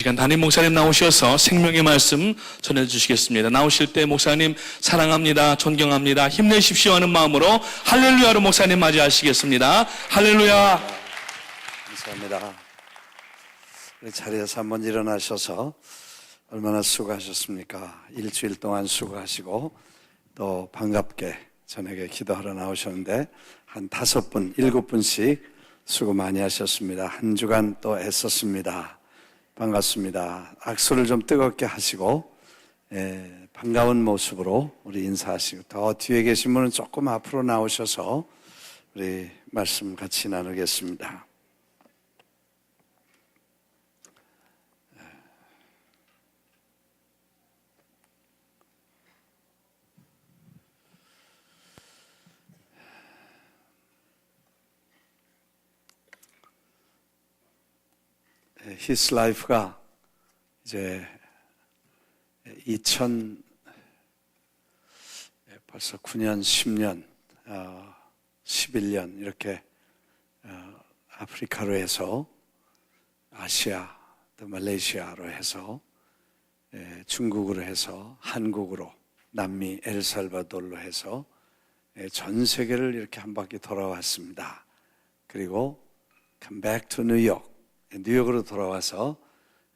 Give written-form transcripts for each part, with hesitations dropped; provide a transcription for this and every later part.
시간 담임 목사님 나오셔서 생명의 말씀 전해주시겠습니다. 나오실 때 목사님 사랑합니다, 존경합니다, 힘내십시오 하는 마음으로 할렐루야로 목사님 맞이하시겠습니다. 할렐루야. 감사합니다. 우리 자리에서 한번 일어나셔서 얼마나 수고하셨습니까? 일주일 동안 수고하시고 또 반갑게 저녁에 기도하러 나오셨는데 한 5분, 7분씩 수고 많이 하셨습니다. 한 주간 또 애썼습니다. 반갑습니다. 악수를 좀 뜨겁게 하시고 반가운 모습으로 우리 인사하시고, 더 뒤에 계신 분은 조금 앞으로 나오셔서 우리 말씀 같이 나누겠습니다. His Life가 이제 벌써 9년, 10년, 11년 이렇게 아프리카로 해서 아시아, 또 말레이시아로 해서 중국으로 해서 한국으로, 남미 엘살바도르로 해서 전 세계를 이렇게 한 바퀴 돌아왔습니다. 그리고 come back to New York, 뉴욕으로 돌아와서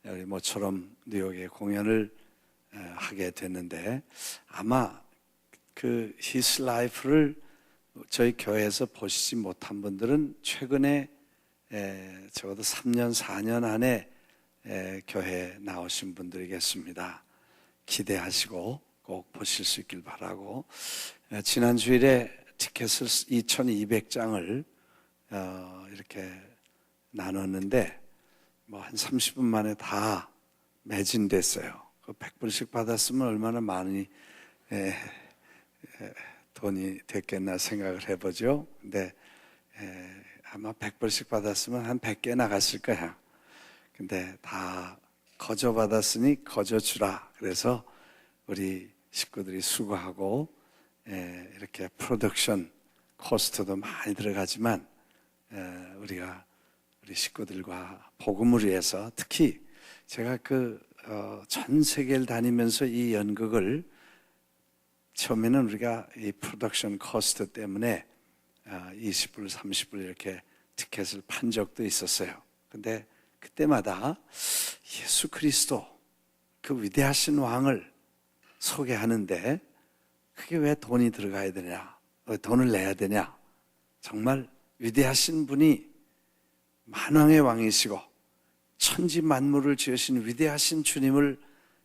우리 모처럼 뉴욕에 공연을 하게 됐는데, 아마 그 His Life를 저희 교회에서 보시지 못한 분들은 최근에 적어도 3년, 4년 안에 교회에 나오신 분들이겠습니다. 기대하시고 꼭 보실 수 있길 바라고, 지난 주일에 티켓을 2200장을 이렇게 나눴는데 한 30분 만에 다 매진됐어요. 100불씩 받았으면 얼마나 많이 돈이 됐겠나 생각을 해보죠. 근데 아마 100불씩 받았으면 한 100개 나갔을 거야. 근데 다 거저 받았으니 거저 주라. 그래서 우리 식구들이 수고하고 이렇게 프로덕션 코스트도 많이 들어가지만 우리 식구들과 복음을 위해서, 특히 제가 전 세계를 다니면서 이 연극을 처음에는 우리가 이 프로덕션 코스트 때문에 20불, 30불 이렇게 티켓을 판 적도 있었어요. 근데 그때마다 예수 그리스도, 그 위대하신 왕을 소개하는데 그게 왜 돈이 들어가야 되냐, 왜 돈을 내야 되냐, 정말 위대하신 분이 만왕의 왕이시고 천지 만물을 지으신 위대하신 주님을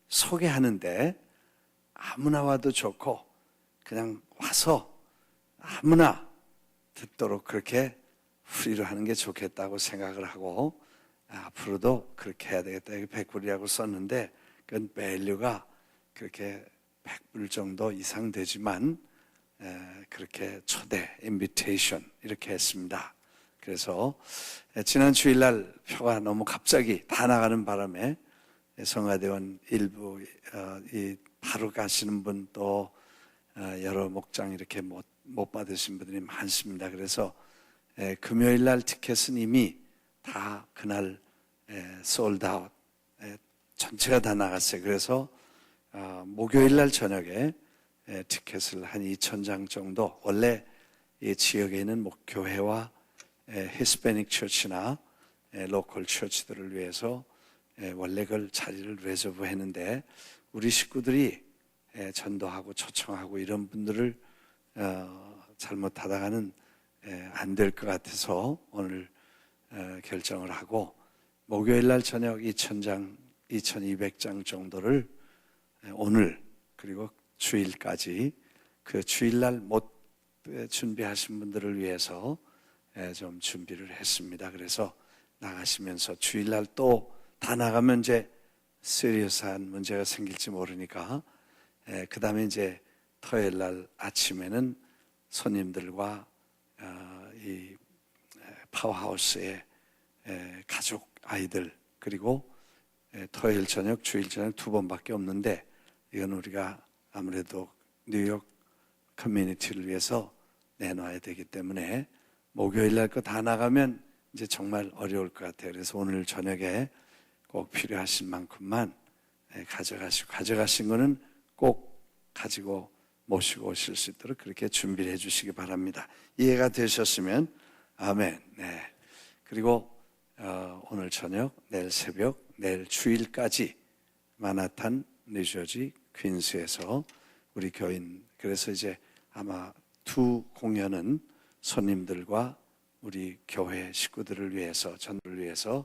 소개하는데 아무나 와도 좋고 그냥 와서 아무나 듣도록 그렇게 프리로 하는 게 좋겠다고 생각을 하고, 앞으로도 그렇게 해야 되겠다. 여기 100불이라고 썼는데 그건 밸류가 그렇게 100불 정도 이상 되지만 그렇게 초대, 인비테이션 이렇게 했습니다. 그래서 지난 주일날 표가 너무 갑자기 다 나가는 바람에 성가대원 일부 바로 가시는 분, 또 여러 목장 이렇게 못 받으신 분들이 많습니다. 그래서 금요일날 티켓은 이미 다 그날 솔드아웃, 전체가 다 나갔어요. 그래서 목요일날 저녁에 티켓을 한 2,000장 정도, 원래 이 지역에 있는 목교회와 히스패닉 처치나 로컬 처치들을 위해서 원래 그 자리를 레저브 했는데, 우리 식구들이 전도하고 초청하고 이런 분들을 잘못하다가는 안 될 것 같아서 오늘 결정을 하고, 목요일날 저녁 2,000장, 2,200장 정도를 오늘 그리고 주일까지, 그 주일날 못 준비하신 분들을 위해서 좀 준비를 했습니다. 그래서 나가시면서 주일날 또 다 나가면 이제 시리어스한 문제가 생길지 모르니까 그 다음에 이제 토요일날 아침에는 손님들과 이 파워하우스의 가족, 아이들, 그리고 토요일 저녁, 주일 저녁 2번밖에 없는데, 이건 우리가 아무래도 뉴욕 커뮤니티를 위해서 내놔야 되기 때문에 목요일 날 거 다 나가면 이제 정말 어려울 것 같아요. 그래서 오늘 저녁에 꼭 필요하신 만큼만 가져가신 거는 꼭 가지고 모시고 오실 수 있도록 그렇게 준비를 해주시기 바랍니다. 이해가 되셨으면 아멘. 네. 그리고 오늘 저녁, 내일 새벽, 내일 주일까지 마나탄, 뉴저지, 퀸스에서 우리 교인, 그래서 이제 아마 두 공연은 손님들과 우리 교회 식구들을 위해서, 전도를 위해서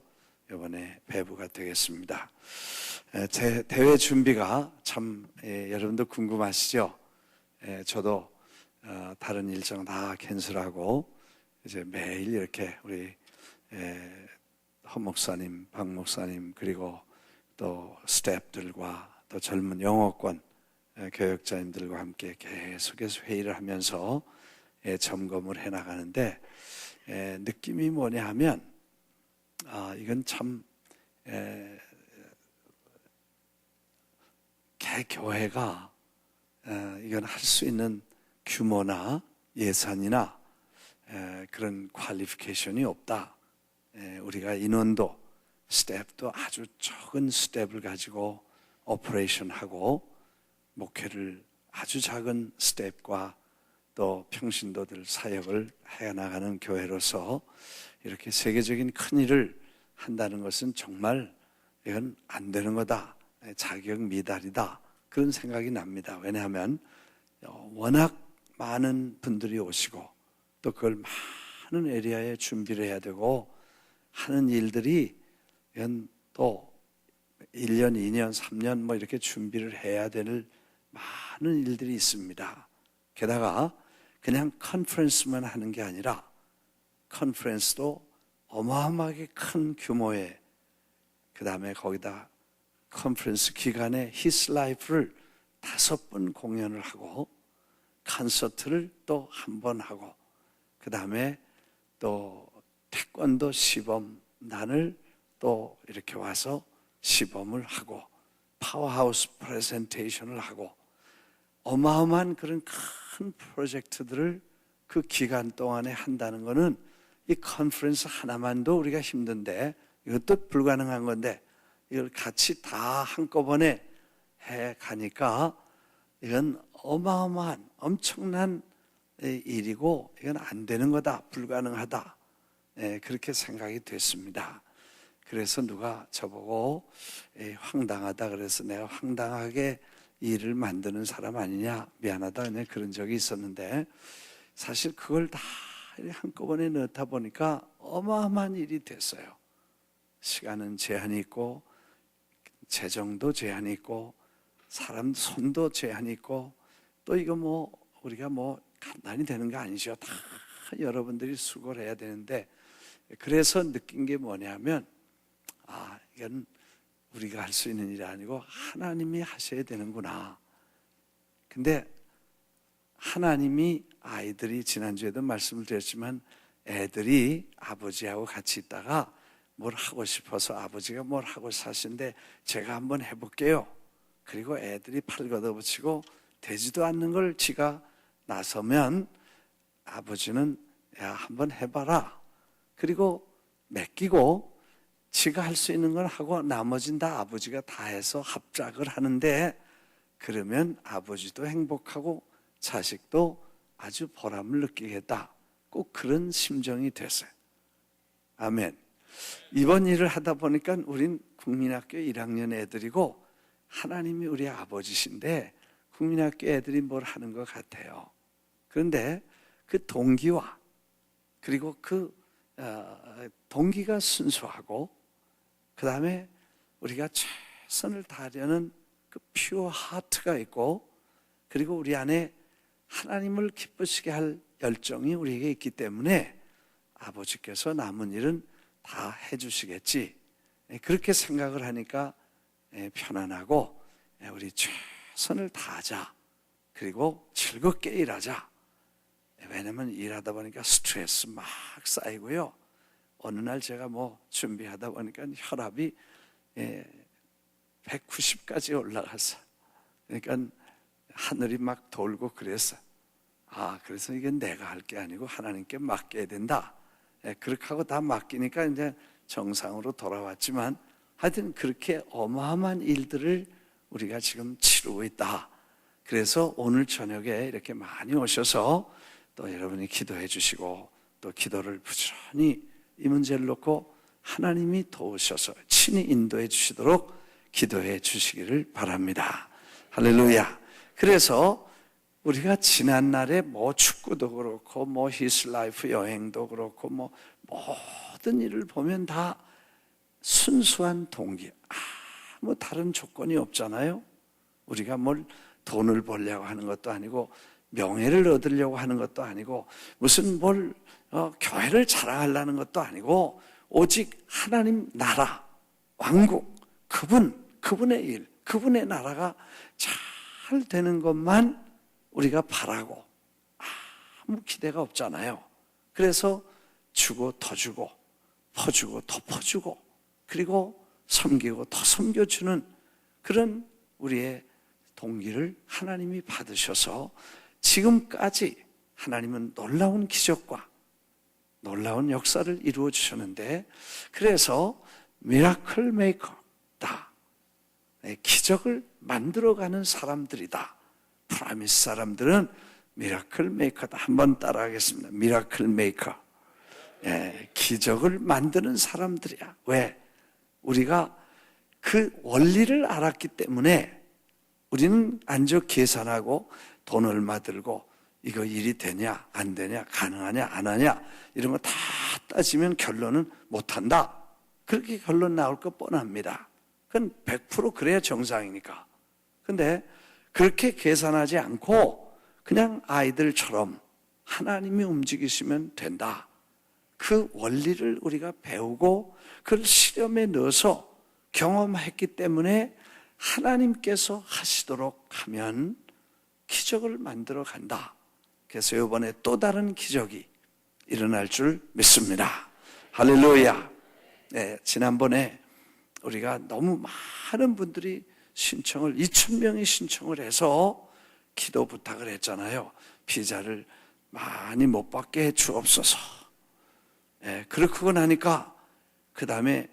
이번에 배부가 되겠습니다. 대회 준비가 참 여러분도 궁금하시죠? 저도 다른 일정 다 캔슬하고 이제 매일 이렇게 우리 허 목사님, 박 목사님, 그리고 또 스태프들과 또 젊은 영어권 교역자님들과 함께 계속해서 회의를 하면서 점검을 해나가는데 느낌이 뭐냐 하면 이건 참 개교회가 이건 할 수 있는 규모나 예산이나 그런 퀄리피케이션이 없다. 우리가 인원도 스텝도 아주 적은 스텝을 가지고 오퍼레이션하고 목회를 아주 작은 스텝과 또 평신도들 사역을 해나가는 교회로서 이렇게 세계적인 큰 일을 한다는 것은 정말 이건 안 되는 거다. 자격 미달이다. 그런 생각이 납니다. 왜냐하면 워낙 많은 분들이 오시고 또 그걸 많은 에리아에 준비를 해야 되고 하는 일들이 이건 또 1년, 2년, 3년 뭐 이렇게 준비를 해야 될 많은 일들이 있습니다. 게다가 그냥 컨퍼런스만 하는 게 아니라 컨퍼런스도 어마어마하게 큰 규모의, 그 다음에 거기다 컨퍼런스 기간에 His Life를 5번 공연을 하고 콘서트를 또 한 번 하고 그 다음에 또 태권도 시범단을 또 이렇게 와서 시범을 하고 파워하우스 프레젠테이션을 하고 어마어마한 그런 큰 프로젝트들을 그 기간 동안에 한다는 것은 이 컨퍼런스 하나만도 우리가 힘든데 이것도 불가능한 건데 이걸 같이 다 한꺼번에 해 가니까 이건 어마어마한 엄청난 일이고 이건 안 되는 거다, 불가능하다, 그렇게 생각이 됐습니다. 그래서 누가 저보고 황당하다 그래서 내가 황당하게 일을 만드는 사람 아니냐, 미안하다, 그냥 그런 적이 있었는데 사실 그걸 다 한꺼번에 넣다 보니까 어마어마한 일이 됐어요. 시간은 제한이 있고 재정도 제한이 있고 사람 손도 제한이 있고 또 이거 뭐 우리가 뭐 간단히 되는 거 아니죠. 다 여러분들이 수고를 해야 되는데 그래서 느낀 게 뭐냐면 이건 우리가 할 수 있는 일이 아니고 하나님이 하셔야 되는구나. 근데 하나님이 아이들이 지난주에도 말씀을 드렸지만 애들이 아버지하고 같이 있다가 뭘 하고 싶어서 아버지가 뭘 하고 사신데 제가 한번 해볼게요. 그리고 애들이 팔 걷어붙이고 되지도 않는 걸 지가 나서면 아버지는 야 한번 해봐라. 그리고 맡기고 지가 할 수 있는 걸 하고 나머지는 다 아버지가 다 해서 합작을 하는데 그러면 아버지도 행복하고 자식도 아주 보람을 느끼겠다. 꼭 그런 심정이 됐어요. 아멘. 이번 일을 하다 보니까 우린 국민학교 1학년 애들이고 하나님이 우리 아버지신데 국민학교 애들이 뭘 하는 것 같아요. 그런데 그 동기와 그리고 그 동기가 순수하고 그 다음에 우리가 최선을 다하려는 그 퓨어 하트가 있고 그리고 우리 안에 하나님을 기쁘시게 할 열정이 우리에게 있기 때문에 아버지께서 남은 일은 다 해주시겠지. 그렇게 생각을 하니까 편안하고 우리 최선을 다하자. 그리고 즐겁게 일하자. 왜냐면 일하다 보니까 스트레스 막 쌓이고요. 어느 날 제가 뭐 준비하다 보니까 혈압이 190까지 올라갔어. 그러니까 하늘이 막 돌고 그랬어. 그래서 이게 내가 할 게 아니고 하나님께 맡겨야 된다. 그렇게 하고 다 맡기니까 이제 정상으로 돌아왔지만 하여튼 그렇게 어마어마한 일들을 우리가 지금 치르고 있다. 그래서 오늘 저녁에 이렇게 많이 오셔서 또 여러분이 기도해 주시고 또 기도를 부지런히 이 문제를 놓고 하나님이 도우셔서 친히 인도해 주시도록 기도해 주시기를 바랍니다. 할렐루야. 그래서 우리가 지난날에 뭐 축구도 그렇고 뭐 히스라이프 여행도 그렇고 뭐 모든 일을 보면 다 순수한 동기, 아무 다른 조건이 없잖아요. 우리가 뭘 돈을 벌려고 하는 것도 아니고 명예를 얻으려고 하는 것도 아니고 무슨 뭘 교회를 자랑하려는 것도 아니고 오직 하나님 나라, 왕국, 그분의 일, 그분의 나라가 잘 되는 것만 우리가 바라고 아무 기대가 없잖아요. 그래서 주고 더 주고 퍼주고 더 퍼주고 그리고 섬기고 더 섬겨주는 그런 우리의 동기를 하나님이 받으셔서 지금까지 하나님은 놀라운 기적과 놀라운 역사를 이루어 주셨는데 그래서 미라클 메이커다. 기적을 만들어가는 사람들이다. 프라미스 사람들은 미라클 메이커다. 한번 따라하겠습니다. 미라클 메이커. 기적을 만드는 사람들이야. 왜? 우리가 그 원리를 알았기 때문에 우리는 앉아 계산하고 돈 얼마 들고 이거 일이 되냐 안 되냐 가능하냐 안 하냐 이런 거 다 따지면 결론은 못한다. 그렇게 결론 나올 거 뻔합니다. 그건 100% 그래야 정상이니까. 근데 그렇게 계산하지 않고 그냥 아이들처럼 하나님이 움직이시면 된다. 그 원리를 우리가 배우고 그걸 실험에 넣어서 경험했기 때문에 하나님께서 하시도록 하면 기적을 만들어 간다. 그래서 이번에 또 다른 기적이 일어날 줄 믿습니다. 할렐루야. 지난번에 우리가 너무 많은 분들이 신청을 2,000명이 신청을 해서 기도 부탁을 했잖아요. 비자를 많이 못 받게 해 주옵소서. 그러고 나니까 그 다음에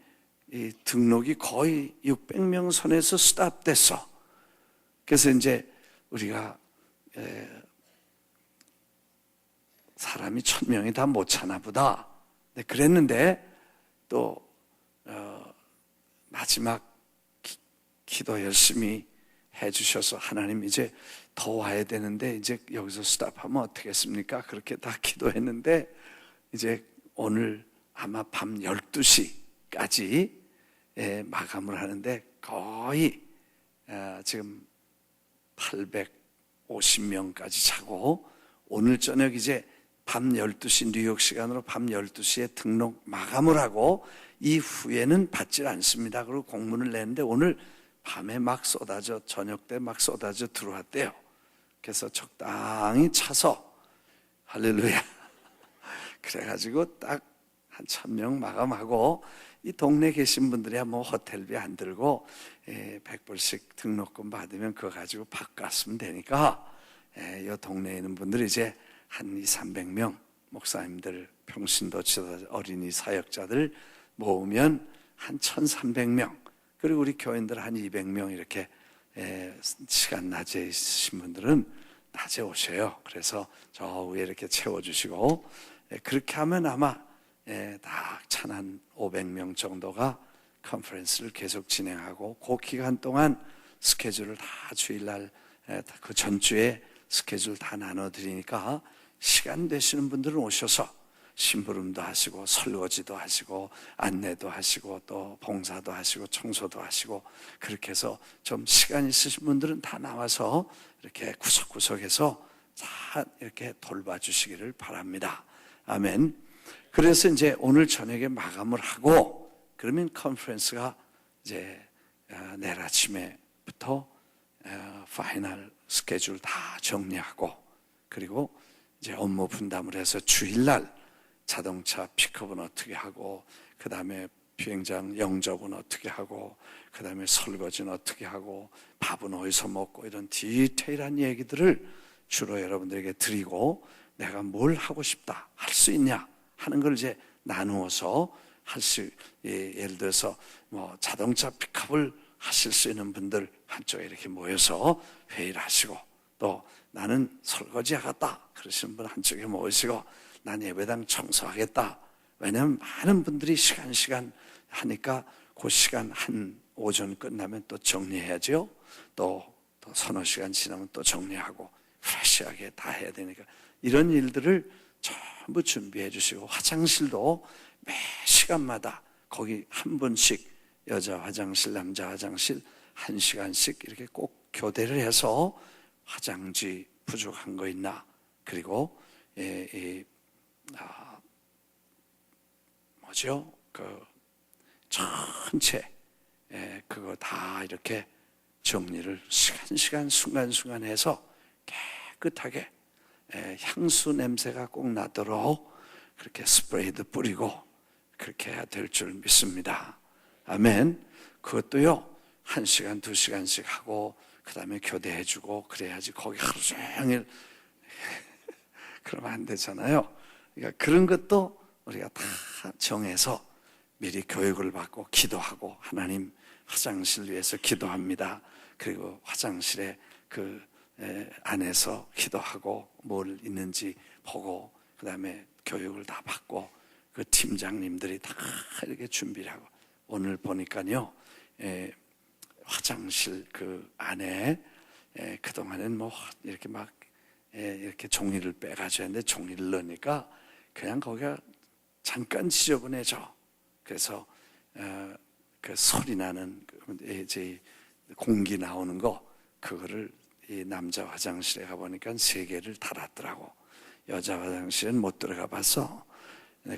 이 등록이 거의 600명 선에서 스탑됐어. 그래서 이제 우리가 사람이 1,000명이 다 못 차나 보다. 그랬는데 또 마지막 기도 열심히 해주셔서 하나님 이제 더 와야 되는데 이제 여기서 스탑하면 어떻겠습니까? 그렇게 다 기도했는데 이제 오늘 아마 밤 12시까지 마감을 하는데 거의 지금 850명까지 차고 오늘 저녁 이제 밤 12시 뉴욕 시간으로 밤 12시에 등록 마감을 하고 이후에는 받질 않습니다. 그리고 공문을 내는데 오늘 밤에 막 쏟아져 저녁 때 막 쏟아져 들어왔대요. 그래서 적당히 차서 할렐루야. 그래가지고 딱 한 1,000명 마감하고 이 동네 계신 분들이야 뭐 호텔비 안 들고 100불씩 등록금 받으면 그거 가지고 밥 갔으면 되니까 이 동네에 있는 분들이 이제 한 200-300명 목사님들 평신도 어린이 사역자들 모으면 한 1,300명 그리고 우리 교인들 한 200명 이렇게 시간 낮에 있으신 분들은 낮에 오셔요. 그래서 저 위에 이렇게 채워주시고 그렇게 하면 아마 다 한 500명 정도가 컨퍼런스를 계속 진행하고 그 기간 동안 스케줄을 다 주일날 그 전주에 스케줄 다 나눠드리니까 시간 되시는 분들은 오셔서 심부름도 하시고 설거지도 하시고 안내도 하시고 또 봉사도 하시고 청소도 하시고 그렇게 해서 좀 시간 있으신 분들은 다 나와서 이렇게 구석구석에서 다 이렇게 돌봐주시기를 바랍니다. 아멘. 그래서 이제 오늘 저녁에 마감을 하고 그러면 컨퍼런스가 이제 내일 아침에부터 파이널 스케줄 다 정리하고 그리고 이제 업무 분담을 해서 주일날 자동차 픽업은 어떻게 하고 그 다음에 비행장 영접은 어떻게 하고 그 다음에 설거지는 어떻게 하고 밥은 어디서 먹고 이런 디테일한 얘기들을 주로 여러분들에게 드리고 내가 뭘 하고 싶다 할 수 있냐 하는 걸 이제 나누어서 예를 들어서 뭐 자동차 픽업을 하실 수 있는 분들 한쪽에 이렇게 모여서 회의를 하시고, 또 나는 설거지 하겠다 그러시는 분 한쪽에 모이시고, 난 예배당 청소하겠다. 왜냐하면 많은 분들이 시간 하니까 그 시간 한 오전 끝나면 또 정리해야죠. 또 서너 시간 지나면 또 정리하고 프레시하게 다 해야 되니까 이런 일들을 전부 준비해 주시고, 화장실도 매 시간마다 거기 한 분씩 여자 화장실, 남자 화장실 1시간씩 이렇게 꼭 교대를 해서 화장지 부족한 거 있나, 그리고 전체 그거 다 이렇게 정리를 시간 순간순간 해서 깨끗하게 향수 냄새가 꼭 나도록 그렇게 스프레이도 뿌리고 그렇게 해야 될 줄 믿습니다. 아멘. 그것도요 1시간 2시간씩 하고 그 다음에 교대해주고 그래야지. 거기 하루 종일 그러면 안 되잖아요. 그러니까 그런 것도 우리가 다 정해서 미리 교육을 받고 기도하고, 하나님 화장실 위해서 기도합니다. 그리고 화장실에 그 안에서 기도하고 뭘 있는지 보고 그 다음에 교육을 다 받고, 그 팀장님들이 다 이렇게 준비를 하고. 오늘 보니까요 화장실 그 안에 그동안은 뭐 이렇게 막 이렇게 종이를 빼가지고 했는데, 종이를 넣으니까 그냥 거기가 잠깐 지저분해져. 그래서 그 소리 나는 이제 공기 나오는 거, 그거를 이 남자 화장실에 가보니까 3개를 달았더라고. 여자 화장실은 못 들어가 봤어.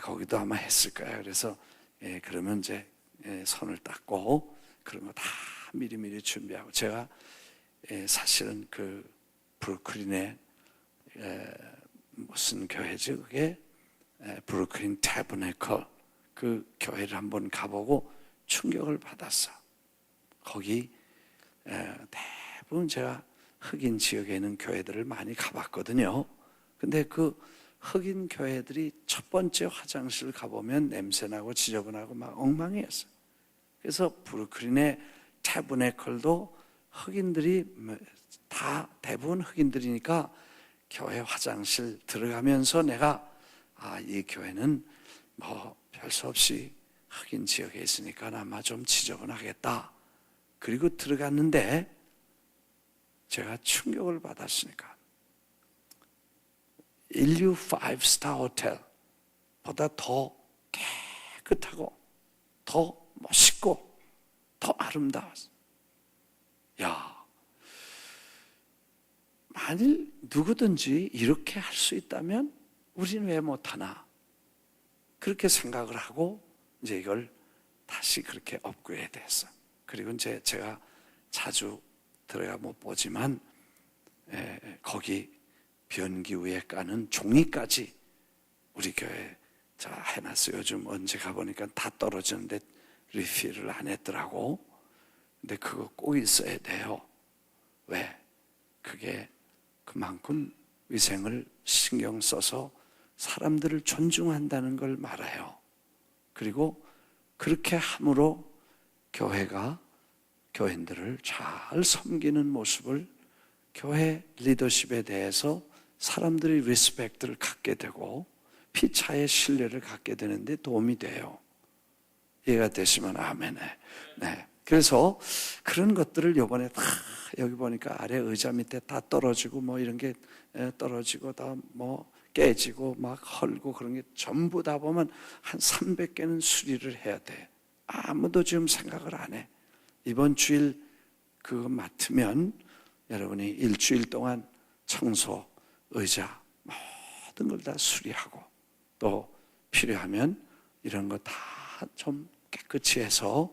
거기도 아마 했을 거야. 그래서 그러면 이제 손을 닦고 그런 거 다 미리미리 준비하고. 제가 사실은 그 브루클린에 무슨 교회지 그게, 브루클린 태버네컬, 그 교회를 한번 가보고 충격을 받았어. 거기 대부분 제가 흑인 지역에 있는 교회들을 많이 가봤거든요. 근데 그 흑인 교회들이 첫 번째 화장실 가보면 냄새나고 지저분하고 막 엉망이었어요. 그래서 브루클린의 태버네컬도 흑인들이 다 대부분 흑인들이니까 교회 화장실 들어가면서 내가 이 교회는 뭐 별 수 없이 흑인 지역에 있으니까 아마 좀 지저분하겠다. 그리고 들어갔는데 제가 충격을 받았으니까 인류 5스타 호텔보다 더 깨끗하고 더 멋있고 더 아름다웠어. 야, 만일 누구든지 이렇게 할 수 있다면 우리는 왜 못하나? 그렇게 생각을 하고 이제 이걸 다시 그렇게 업그레이드했어. 그리고 이제 제가 자주 들어가 못 보지만 거기 변기 위에 까는 종이까지 우리 교회 해놨어요. 요즘 언제 가보니까 다 떨어지는데 리필을 안 했더라고. 근데 그거 꼭 있어야 돼요. 왜? 그게 그만큼 위생을 신경 써서 사람들을 존중한다는 걸 말해요. 그리고 그렇게 함으로 교회가 교인들을 잘 섬기는 모습을, 교회 리더십에 대해서 사람들이 리스펙트를 갖게 되고 피차의 신뢰를 갖게 되는데 도움이 돼요. 이해가 되시면 아멘에. 네. 그래서 그런 것들을 요번에 다 여기 보니까 아래 의자 밑에 다 떨어지고 뭐 이런 게 떨어지고 다 뭐 깨지고 막 헐고 그런 게 전부 다 보면 한 300개는 수리를 해야 돼. 아무도 지금 생각을 안 해. 이번 주일 그거 맡으면 여러분이 일주일 동안 청소, 의자 모든 걸 다 수리하고, 또 필요하면 이런 거 다 좀 깨끗이 해서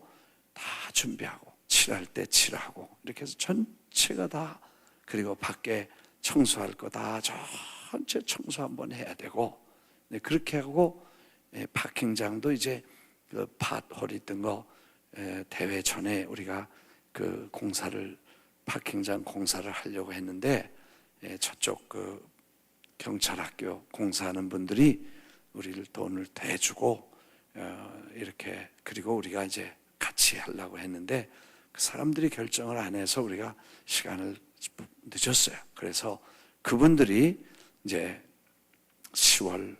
다 준비하고, 칠할 때 칠하고, 이렇게 해서 전체가 다, 그리고 밖에 청소할 거 다 전체 청소 한번 해야 되고, 네, 그렇게 하고 파킹장도 이제 그 팟홀 있던 거 대회 전에 우리가 그 공사를, 파킹장 공사를 하려고 했는데 저쪽 그 경찰학교 공사하는 분들이 우리를 돈을 대주고 이렇게 그리고 우리가 이제 같이 하려고 했는데 그 사람들이 결정을 안 해서 우리가 시간을 늦었어요. 그래서 그분들이 이제 10월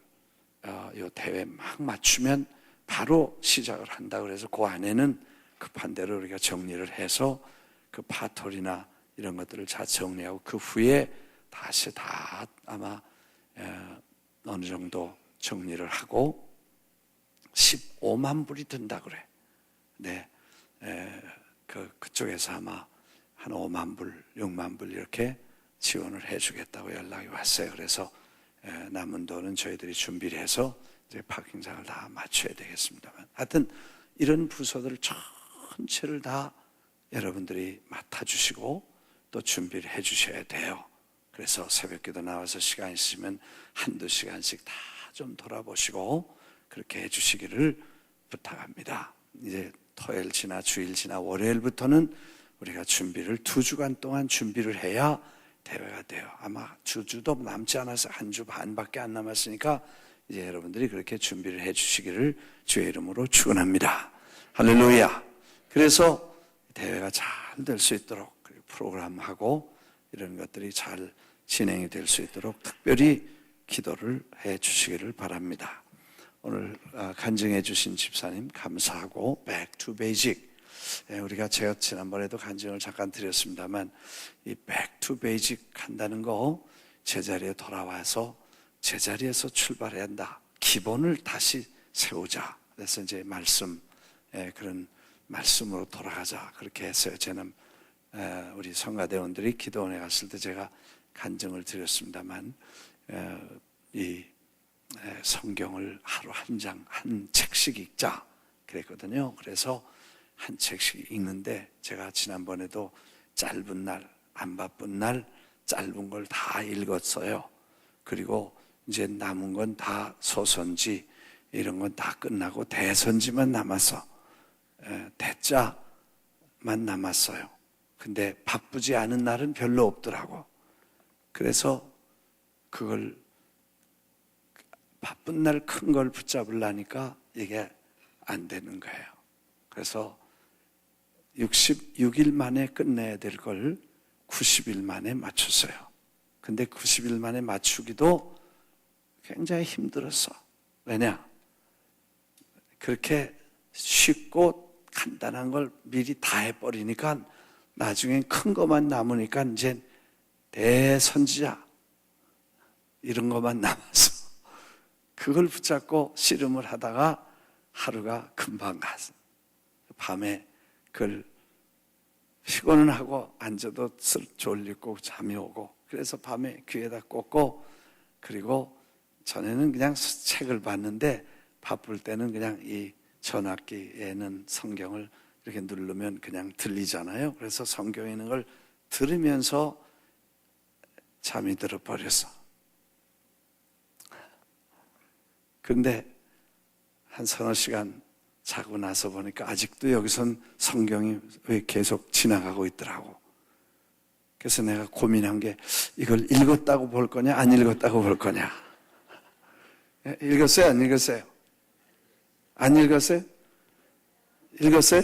요 대회 막 맞추면 바로 시작을 한다 그래서 그 안에는 급한 대로 우리가 정리를 해서 그 파토리나 이런 것들을 다 정리하고 그 후에 다시 다 아마 어느 정도 정리를 하고 15만 불이 든다 그래. 네, 그쪽에서 아마 한 5만 불, 6만 불 이렇게 지원을 해주겠다고 연락이 왔어요. 그래서 남은 돈은 저희들이 준비를 해서 이제 파킹장을 다 맞춰야 되겠습니다만, 하여튼 이런 부서들 전체를 다 여러분들이 맡아주시고 또 준비를 해주셔야 돼요. 그래서 새벽기도 나와서 시간 있으면 한두 시간씩 다 좀 돌아보시고 그렇게 해주시기를 부탁합니다. 이제 토요일 지나 주일 지나 월요일부터는 우리가 준비를 2주간 동안 준비를 해야 대회가 돼요. 아마 주도 남지 않아서 한 주 반밖에 안 남았으니까 이제 여러분들이 그렇게 준비를 해주시기를 주의 이름으로 축원합니다. 할렐루야. 그래서 대회가 잘 될 수 있도록 프로그램하고 이런 것들이 잘 진행이 될 수 있도록 특별히 기도를 해 주시기를 바랍니다. 오늘 간증해 주신 집사님 감사하고 Back to Basic, 우리가 제가 지난번에도 간증을 잠깐 드렸습니다만 이 Back to Basic 한다는 거 제자리에 돌아와서 제자리에서 출발해야 한다. 기본을 다시 세우자. 그래서 이제 말씀, 그런 말씀으로 돌아가자. 그렇게 했어요. 저는 우리 성가대원들이 기도원에 갔을 때 제가 간증을 드렸습니다만 이 성경을 하루 한 장, 한 책씩 읽자 그랬거든요. 그래서 한 책씩 읽는데 제가 지난번에도 짧은 날, 안 바쁜 날 짧은 걸 다 읽었어요. 그리고 이제 남은 건 다 소선지 이런 건 다 끝나고 대선지만 남았어. 대자만 남았어요. 근데 바쁘지 않은 날은 별로 없더라고. 그래서 그걸 바쁜 날 큰 걸 붙잡으려니까 이게 안 되는 거예요. 그래서 66일 만에 끝내야 될 걸 90일 만에 맞췄어요. 근데 90일 만에 맞추기도 굉장히 힘들었어. 왜냐? 그렇게 쉽고 간단한 걸 미리 다 해버리니까 나중엔 큰 것만 남으니까 이제 대선지자 이런 것만 남아서 그걸 붙잡고 씨름을 하다가 하루가 금방 갔어. 밤에 그걸 피곤은 하고 앉아도 졸리고 잠이 오고 그래서 밤에 귀에다 꽂고 그리고 전에는 그냥 책을 봤는데 바쁠 때는 그냥 이 전화기에는 성경을 이렇게 누르면 그냥 들리잖아요. 그래서 성경에 있는 걸 들으면서 잠이 들어버렸어. 그런데 한 서너 시간 자고 나서 보니까 아직도 여기선 성경이 왜 계속 지나가고 있더라고. 그래서 내가 고민한 게 이걸 읽었다고 볼 거냐 안 읽었다고 볼 거냐. 읽었어요 안 읽었어요? 안 읽었어요? 읽었어요?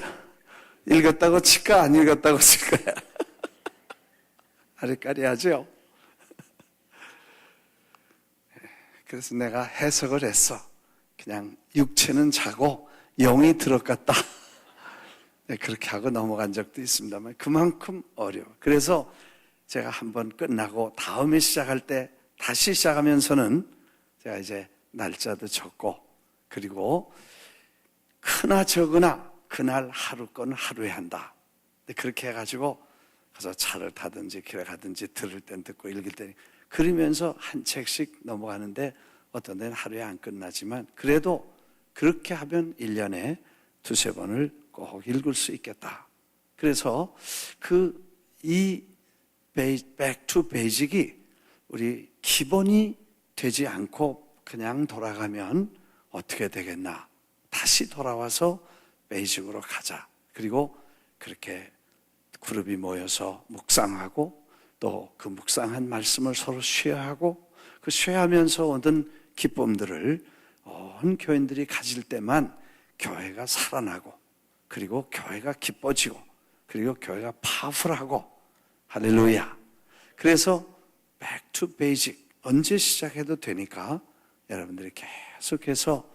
읽었다고 칠까 안 읽었다고 칠까요? 아리까리하죠? 그래서 내가 해석을 했어. 그냥 육체는 자고 영이 들어갔다. 그렇게 하고 넘어간 적도 있습니다만 그만큼 어려워. 그래서 제가 한번 끝나고 다음에 시작할 때 다시 시작하면서는 제가 이제 날짜도 적고 그리고 크나 적으나 그날 하루 건 하루에 한다. 그렇게 해가지고 가서 차를 타든지 길에 가든지 들을 땐 듣고 읽을 땐 그러면서 한 책씩 넘어가는데 어떤 데는 하루에 안 끝나지만 그래도 그렇게 하면 1년에 2-3번을 꼭 읽을 수 있겠다. 그래서 이 back to basic이 우리 기본이 되지 않고 그냥 돌아가면 어떻게 되겠나. 다시 돌아와서 베이직으로 가자. 그리고 그렇게 그룹이 모여서 묵상하고 또 그 묵상한 말씀을 서로 쉐어하고 그 쉐어하면서 얻은 기쁨들을 온 교인들이 가질 때만 교회가 살아나고, 그리고 교회가 기뻐지고, 그리고 교회가 파워풀하고, 할렐루야. 그래서 back to basic, 언제 시작해도 되니까 여러분들이 계속해서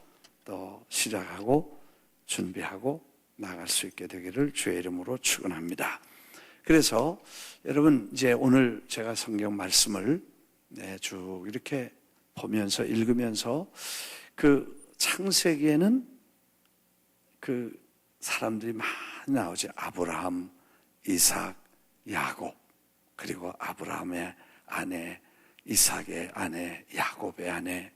또 시작하고 준비하고 나갈 수 있게 되기를 주의 이름으로 축원합니다. 그래서 여러분, 이제 오늘 제가 성경 말씀을 쭉 이렇게 보면서 읽으면서 그 창세기에는 그 사람들이 많이 나오죠. 아브라함, 이삭, 야곱, 그리고 아브라함의 아내, 이삭의 아내, 야곱의 아내,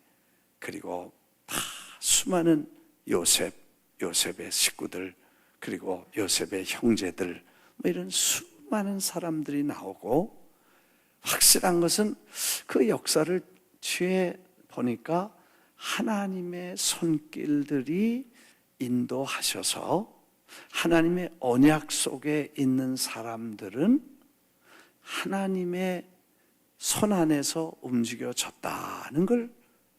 그리고 다 수많은 요셉의 식구들, 그리고 요셉의 형제들, 뭐 이런 수많은 사람들이 나오고, 확실한 것은 그 역사를 뒤에 보니까 하나님의 손길들이 인도하셔서 하나님의 언약 속에 있는 사람들은 하나님의 손 안에서 움직여졌다는 걸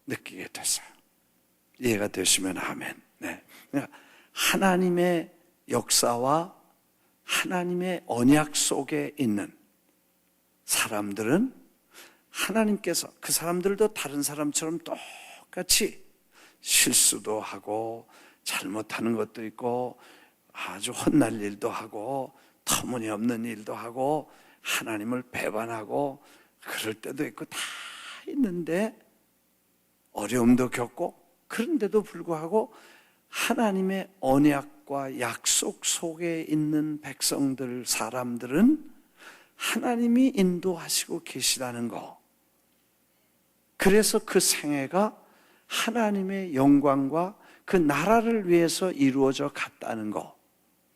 느끼게 됐어요. 이해가 되시면 아멘. 네. 그러니까 하나님의 역사와 하나님의 언약 속에 있는 사람들은 하나님께서, 그 사람들도 다른 사람처럼 똑같이 실수도 하고 잘못하는 것도 있고 아주 혼날 일도 하고 터무니없는 일도 하고 하나님을 배반하고 그럴 때도 있고 다 있는데, 어려움도 겪고, 그런데도 불구하고 하나님의 언약과 약속 속에 있는 백성들, 사람들은 하나님이 인도하시고 계시다는 거, 그래서 그 생애가 하나님의 영광과 그 나라를 위해서 이루어져 갔다는 거,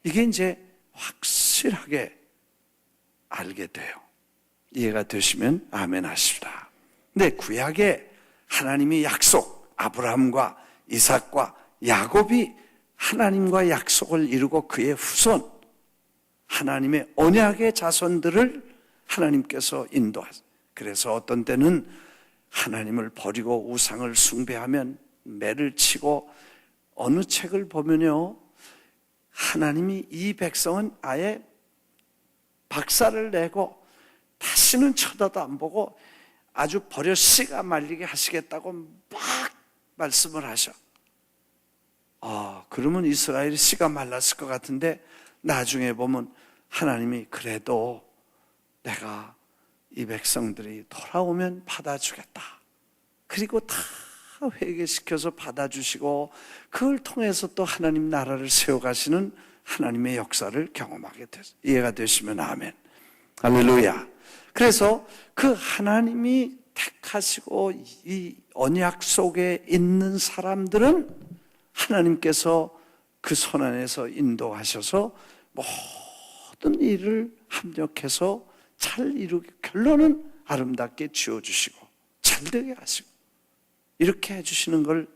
이게 이제 확실하게 알게 돼요. 이해가 되시면 아멘 하십시다. 근데 구약에 하나님이 약속, 아브라함과 이삭과 야곱이 하나님과 약속을 이루고 그의 후손, 하나님의 언약의 자손들을 하나님께서 인도하세요. 그래서 어떤 때는 하나님을 버리고 우상을 숭배하면 매를 치고, 어느 책을 보면요, 하나님이 이 백성은 아예 박살을 내고 다시는 쳐다도 안 보고 아주 버려 씨가 말리게 하시겠다고 막 말씀을 하셔. 그러면 이스라엘이 씨가 말랐을 것 같은데, 나중에 보면 하나님이 그래도 내가 이 백성들이 돌아오면 받아주겠다. 그리고 다 회개시켜서 받아주시고, 그걸 통해서 또 하나님 나라를 세워가시는 하나님의 역사를 경험하게 됐어요. 이해가 되시면 아멘. 할렐루야. 그래서 그 하나님이 택하시고 이 언약 속에 있는 사람들은 하나님께서 그 손 안에서 인도하셔서 모든 일을 합력해서 잘 이루게, 결론은 아름답게 지어주시고 잘 되게 하시고 이렇게 해주시는 걸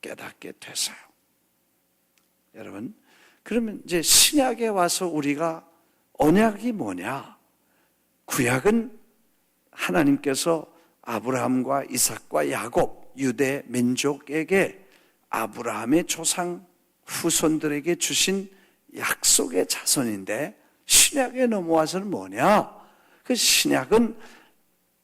깨닫게 되세요. 여러분, 그러면 이제 신약에 와서 우리가 언약이 뭐냐? 구약은 하나님께서 아브라함과 이삭과 야곱, 유대 민족에게 아브라함의 조상 후손들에게 주신 약속의 자손인데, 신약에 넘어와서는 뭐냐? 그 신약은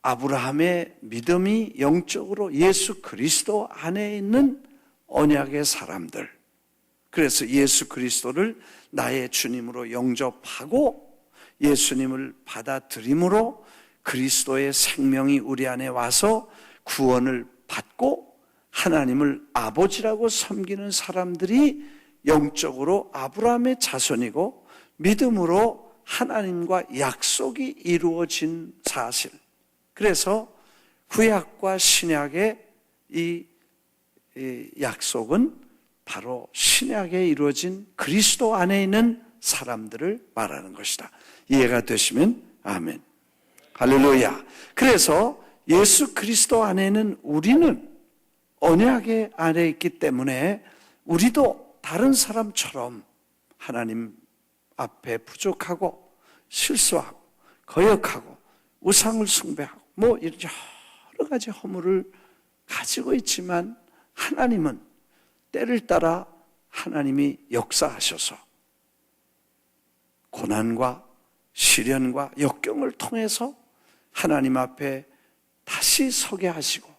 아브라함의 믿음이 영적으로 예수 그리스도 안에 있는 언약의 사람들, 그래서 예수 그리스도를 나의 주님으로 영접하고 예수님을 받아들임으로 그리스도의 생명이 우리 안에 와서 구원을 받고 하나님을 아버지라고 섬기는 사람들이 영적으로 아브라함의 자손이고 믿음으로 하나님과 약속이 이루어진 사실. 그래서 구약과 신약의 이 약속은 바로 신약에 이루어진 그리스도 안에 있는 사람들을 말하는 것이다. 이해가 되시면 아멘. 할렐루야. 그래서 예수 그리스도 안에는 우리는 언약의 안에 있기 때문에 우리도 다른 사람처럼 하나님 앞에 부족하고 실수하고 거역하고 우상을 숭배하고 뭐 이런 여러 가지 허물을 가지고 있지만, 하나님은 때를 따라 하나님이 역사하셔서 고난과 시련과 역경을 통해서 하나님 앞에 다시 서게 하시고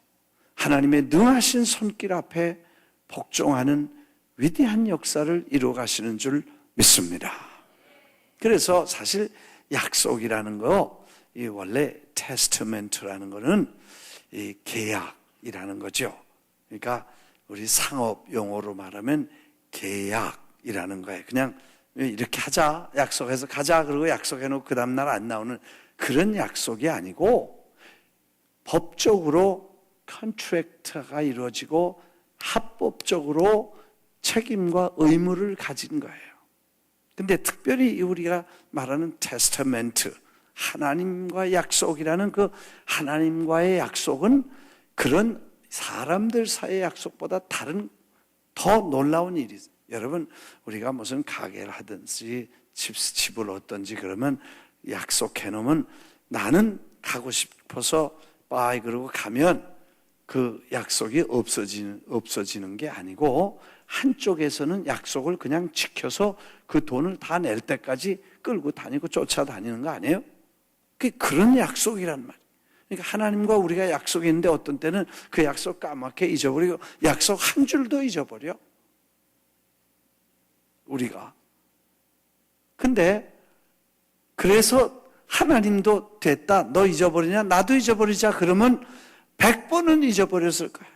하나님의 능하신 손길 앞에 복종하는 위대한 역사를 이루어 가시는 줄 믿습니다. 그래서 사실 약속이라는 거, 이 원래 테스트멘트라는 거는 이 계약이라는 거죠. 그러니까 우리 상업 용어로 말하면 계약이라는 거예요. 그냥 이렇게 하자, 약속해서 가자, 그러고 약속해놓고 그 다음날 안 나오는 그런 약속이 아니고 법적으로 컨트랙트가 이루어지고 합법적으로 책임과 의무를 가진 거예요. 근데 특별히 우리가 말하는 테스타멘트, 하나님과 약속이라는 그 하나님과의 약속은 그런 사람들 사이의 약속보다 다른 더 놀라운 일이죠. 여러분, 우리가 무슨 가게를 하든지 집을 얻든지 그러면 약속해 놓으면 나는 가고 싶어서 빠이 그러고 가면 그 약속이 없어지는 게 아니고 한쪽에서는 약속을 그냥 지켜서 그 돈을 다 낼 때까지 끌고 다니고 쫓아다니는 거 아니에요? 그런 약속이란 말이에요. 그러니까 하나님과 우리가 약속이 있는데 어떤 때는 그 약속 까맣게 잊어버리고 약속 한 줄도 잊어버려. 우리가. 근데 그래서 하나님도 됐다. 너 잊어버리냐? 나도 잊어버리자. 그러면 100번은 잊어버렸을 거예요.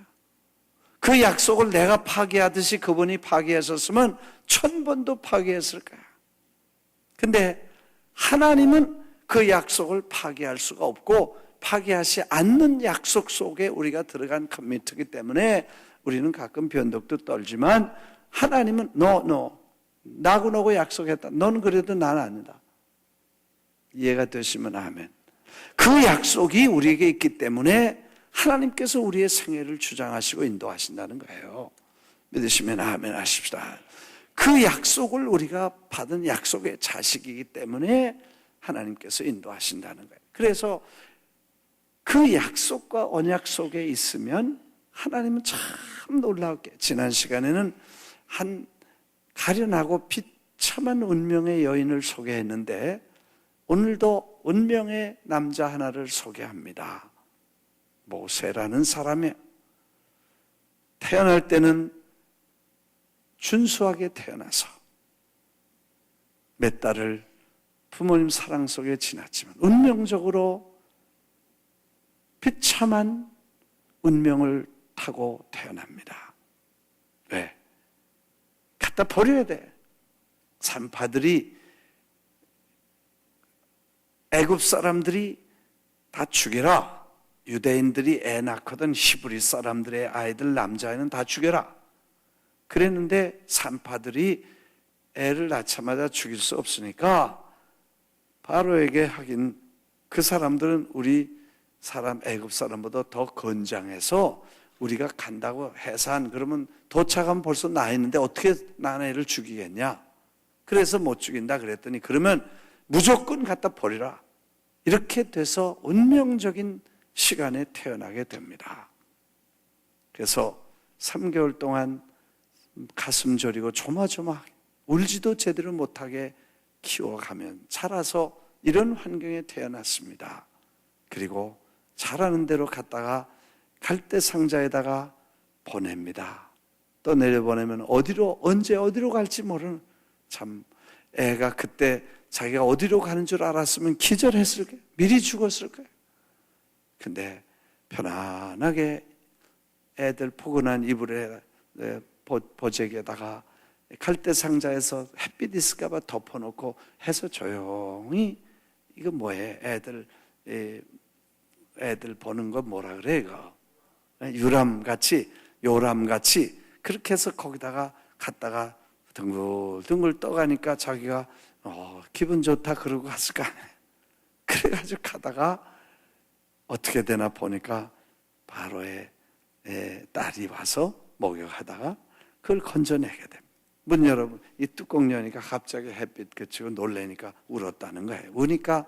그 약속을 내가 파기하듯이 그분이 파기했었으면 1000번도 파기했을 거예요. 근데 하나님은 그 약속을 파기할 수가 없고 파기하지 않는 약속 속에 우리가 들어간 커미트이기 때문에 우리는 가끔 변덕도 떨지만 하나님은 나하고 너고 약속했다. 넌 그래도 난 아니다. 이해가 되시면 아멘. 그 약속이 우리에게 있기 때문에 하나님께서 우리의 생애를 주장하시고 인도하신다는 거예요. 믿으시면 아멘 하십시다. 그 약속을 우리가 받은 약속의 자식이기 때문에 하나님께서 인도하신다는 거예요. 그래서 그 약속과 언약 속에 있으면 하나님은 참 놀라웠게 지난 시간에는 한 가련하고 비참한 운명의 여인을 소개했는데 오늘도 운명의 남자 하나를 소개합니다. 모세라는 사람이 태어날 때는 준수하게 태어나서 몇 달을 부모님 사랑 속에 지났지만 운명적으로 비참한 운명을 타고 태어납니다. 왜? 갖다 버려야 돼. 산파들이 애굽 사람들이 다 죽여라. 유대인들이 애 낳거든 히브리 사람들의 아이들 남자애는 다 죽여라. 그랬는데 산파들이 애를 낳자마자 죽일 수 없으니까 바로에게 하긴 그 사람들은 우리 사람 애굽 사람보다 더 건장해서 우리가 간다고 해산 그러면 도착하면 벌써 나 있는데 어떻게 난 애를 죽이겠냐. 그래서 못 죽인다 그랬더니 그러면 무조건 갖다 버리라. 이렇게 돼서 운명적인 시간에 태어나게 됩니다. 그래서 3개월 동안 가슴 저리고 조마조마 울지도 제대로 못하게 키워가면 자라서 이런 환경에 태어났습니다. 그리고 자라는 대로 갔다가 갈대 상자에다가 보냅니다. 또 내려보내면 언제 어디로 갈지 모르는 참 애가 그때 자기가 어디로 가는 줄 알았으면 기절했을 거예요. 미리 죽었을 거예요. 근데 편안하게 애들 포근한 이불에 보재기에다가 갈대 상자에서 햇빛 있을까 봐 덮어놓고 해서 조용히 이거 뭐해 애들 보는 거 뭐라 그래 이거 요람같이 그렇게 해서 거기다가 갔다가 둥글둥글 떠가니까 자기가 기분 좋다 그러고 갔을 거 아니에요. 그래가지고 가다가 어떻게 되나 보니까 바로의 딸이 와서 목욕하다가 그걸 건져내게 됩니다. 문 여러분 이 뚜껑 여니까 갑자기 햇빛 그치고 놀래니까 울었다는 거예요. 우니까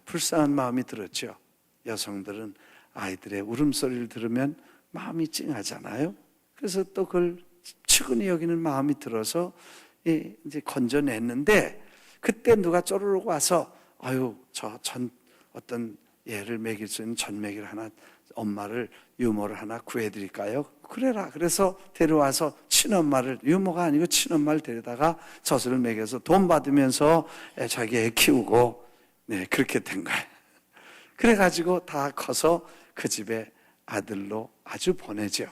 불쌍한 마음이 들었죠. 여성들은 아이들의 울음소리를 들으면 마음이 찡하잖아요. 그래서 또 그걸 어처구니 여기는 마음이 들어서 이제 건져냈는데, 그때 누가 쪼르륵 와서 아유, 어떤 얘를 먹일 수 있는 전먹이를 하나, 엄마를, 유모를 하나 구해드릴까요? 그래라. 그래서 데려와서 친엄마를, 유모가 아니고 친엄마를 데려다가 젖을 먹여서 돈 받으면서 자기 애 키우고, 네, 그렇게 된 거예요. 그래가지고 다 커서 그 집에 아들로 아주 보내죠.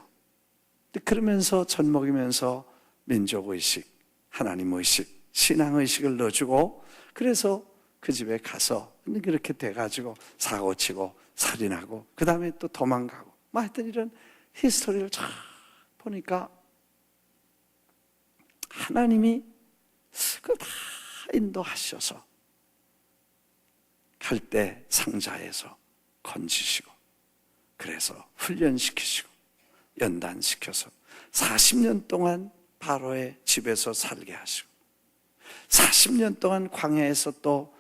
그러면서 젖 먹이면서 민족의식, 하나님의식, 신앙의식을 넣어주고, 그래서 그 집에 가서 그렇게 돼가지고 사고치고 살인하고 그 다음에 또 도망가고 뭐 하여튼 이런 히스토리를 쫙 보니까 하나님이 그걸 다 인도하셔서 갈대 상자에서 건지시고, 그래서 훈련시키시고 연단시켜서 40년 동안 바로의 집에서 살게 하시고, 40년 동안 광야에서 또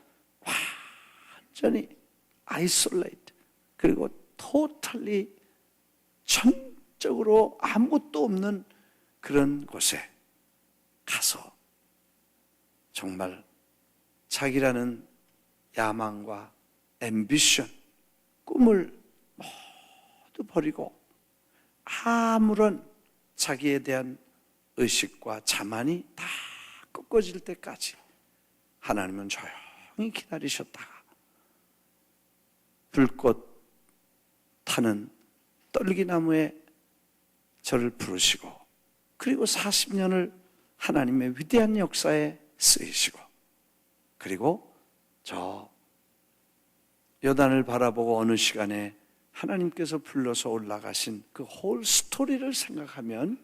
완전히 아이솔레이트, 그리고 토탈리 전적으로 아무것도 없는 그런 곳에 가서 정말 자기라는 야망과 앰비션, 꿈을 모두 버리고 아무런 자기에 대한 의식과 자만이 다 꺾어질 때까지 하나님은 조용히 기다리셨다가 불꽃 타는 떨기나무에 저를 부르시고, 그리고 40년을 하나님의 위대한 역사에 쓰이시고, 그리고 저 요단을 바라보고 어느 시간에 하나님께서 불러서 올라가신 그 홀 스토리를 생각하면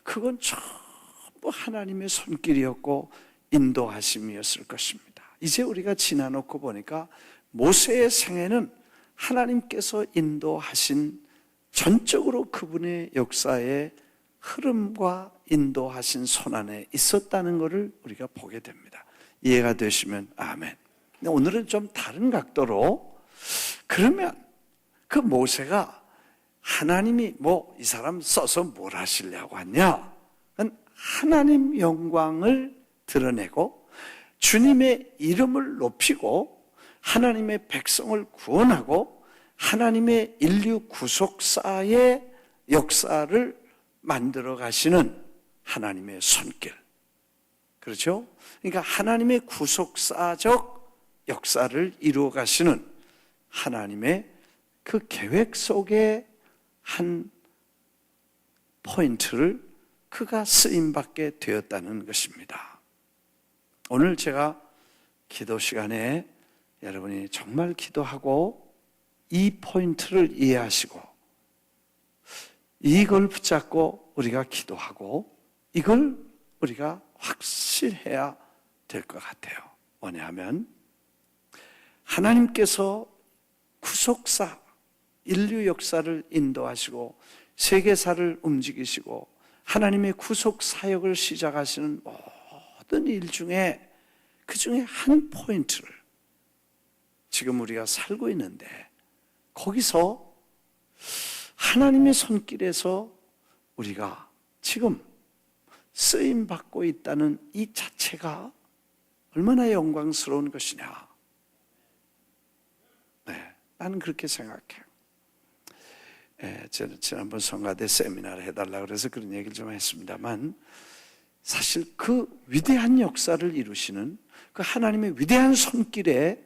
그건 전부 하나님의 손길이었고 인도하심이었을 것입니다. 이제 우리가 지나놓고 보니까 모세의 생애는 하나님께서 인도하신, 전적으로 그분의 역사의 흐름과 인도하신 손 안에 있었다는 것을 우리가 보게 됩니다. 이해가 되시면 아멘. 근데 오늘은 좀 다른 각도로, 그러면 그 모세가 하나님이 이 사람 써서 뭘 하시려고 하냐? 하나님 영광을 드러내고 주님의 이름을 높이고 하나님의 백성을 구원하고 하나님의 인류 구속사의 역사를 만들어 가시는 하나님의 손길. 그렇죠? 그러니까 하나님의 구속사적 역사를 이루어 가시는 하나님의 그 계획 속에 한 포인트를 그가 쓰임받게 되었다는 것입니다. 오늘 제가 기도 시간에 여러분이 정말 기도하고 이 포인트를 이해하시고 이걸 붙잡고 우리가 기도하고 이걸 우리가 확실해야 될 것 같아요. 뭐냐면 하나님께서 구속사, 인류 역사를 인도하시고 세계사를 움직이시고 하나님의 구속 사역을 시작하시는 모든 일 중에 그 중에 한 포인트를 지금 우리가 살고 있는데, 거기서 하나님의 손길에서 우리가 지금 쓰임받고 있다는 이 자체가 얼마나 영광스러운 것이냐. 네, 나는 그렇게 생각해요. 지난번 성가대 세미나를 해달라고 그래서 그런 얘기를 좀 했습니다만, 사실 그 위대한 역사를 이루시는 그 하나님의 위대한 손길에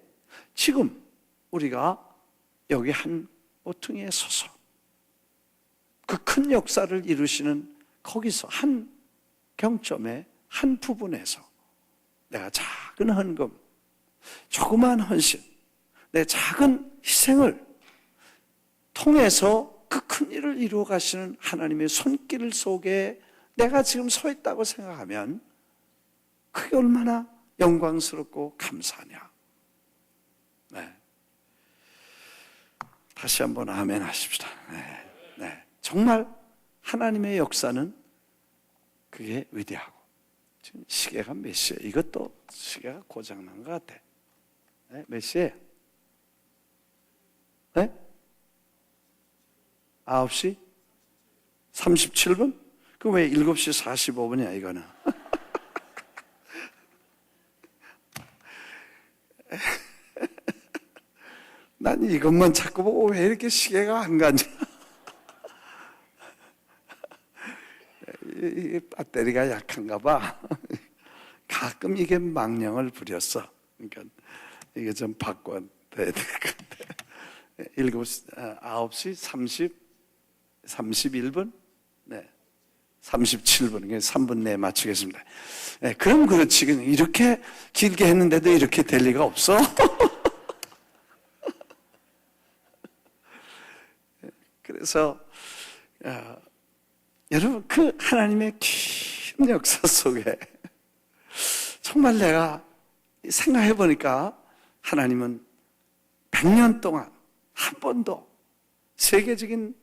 지금 우리가 여기 한 모퉁이에 서서 그 큰 역사를 이루시는 거기서 한 경점의 한 부분에서 내가 작은 헌금, 조그마한 헌신, 내 작은 희생을 통해서 그 큰 일을 이루어 가시는 하나님의 손길 속에 내가 지금 서 있다고 생각하면 그게 얼마나 영광스럽고 감사하냐. 네. 다시 한번 아멘 하십시다. 네. 네. 정말 하나님의 역사는 그게 위대하고. 지금 시계가 몇 시에? 이것도 시계가 고장난 것 같아. 네? 몇 시에? 네? 9시 37분? 그 왜 7시 45분이야 이거는? 난 이것만 자꾸 보고 왜 이렇게 시계가 안 가냐? 이 배터리가 약한가 봐. 가끔 이게 망령을 부렸어. 그러니까 이게 좀 바꿔야 될 것 같아. 9시 31분? 네. 37분, 3분 내에 맞추겠습니다. 네, 그럼 그렇지. 이렇게 길게 했는데도 이렇게 될 리가 없어. 그래서 여러분, 그 하나님의 긴 역사 속에 정말 내가 생각해 보니까 하나님은 100년 동안 한 번도 세계적인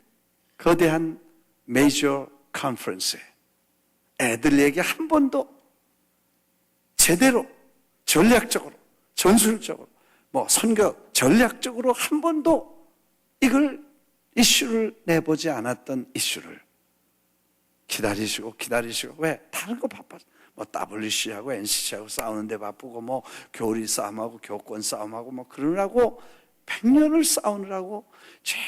거대한 메이저 컨퍼런스에 애들 얘기 한 번도 제대로 전략적으로 전술적으로 선교 전략적으로 한 번도 이걸 이슈를 내보지 않았던 이슈를 기다리시고 왜? 다른 거 바빠서 WC하고 NCC하고 싸우는데 바쁘고 교리 싸움하고 교권 싸움하고 그러느라고 100년을 싸우느라고 제일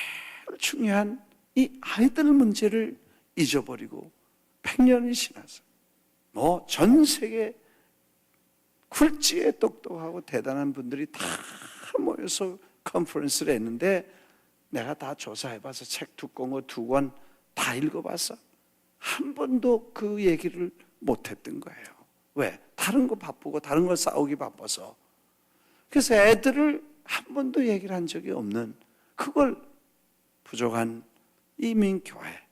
중요한 이 아이들 문제를 잊어버리고 100년이 지나서 전 세계 굴지에 똑똑하고 대단한 분들이 다 모여서 컨퍼런스를 했는데 내가 다 조사해봐서 책 두꺼운 거 2권 다 읽어봤어. 한 번도 그 얘기를 못했던 거예요. 왜? 다른 거 바쁘고 다른 거 싸우기 바빠서. 그래서 애들을 한 번도 얘기를 한 적이 없는 그걸 부족한 이민교회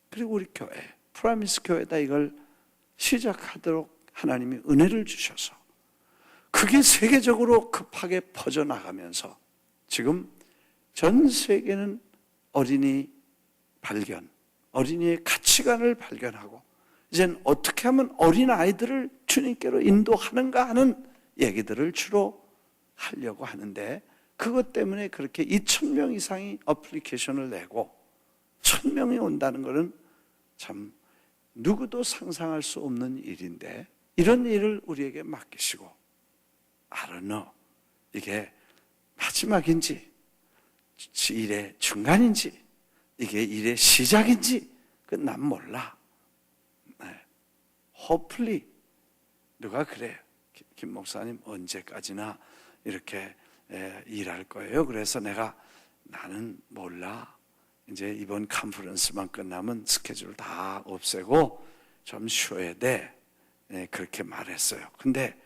그리고 우리 교회 프라미스 교회다 이걸 시작하도록 하나님이 은혜를 주셔서 그게 세계적으로 급하게 퍼져나가면서 지금 전 세계는 어린이 발견, 어린이의 가치관을 발견하고 이젠 어떻게 하면 어린아이들을 주님께로 인도하는가 하는 얘기들을 주로 하려고 하는데 그것 때문에 그렇게 2,000명 이상이 어플리케이션을 내고 1,000명이 온다는 것은 참 누구도 상상할 수 없는 일인데 이런 일을 우리에게 맡기시고 I don't know 이게 마지막인지 일의 중간인지 이게 일의 시작인지 그건 난 몰라. Hopefully 누가 그래요. 김 목사님 언제까지나 이렇게 일할 거예요. 그래서 나는 몰라. 이제 이번 컨퍼런스만 끝나면 스케줄 다 없애고 좀 쉬어야 돼. 그렇게 말했어요. 근데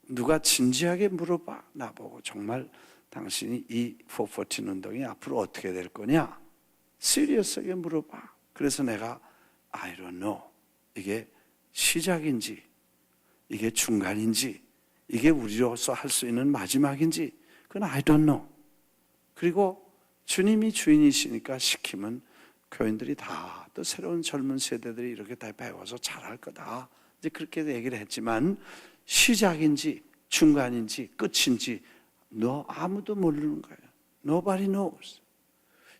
누가 진지하게 물어봐. 나보고 정말 당신이 이 414 운동이 앞으로 어떻게 될 거냐? 시리어스하게 물어봐. 그래서 내가 I don't know. 이게 시작인지 이게 중간인지 이게 우리로서 할 수 있는 마지막인지 그건 I don't know. 그리고 주님이 주인이시니까 시키면 교인들이 다 또 새로운 젊은 세대들이 이렇게 다 배워서 잘할 거다. 이제 그렇게 얘기를 했지만 시작인지 중간인지 끝인지 아무도 모르는 거예요. Nobody knows.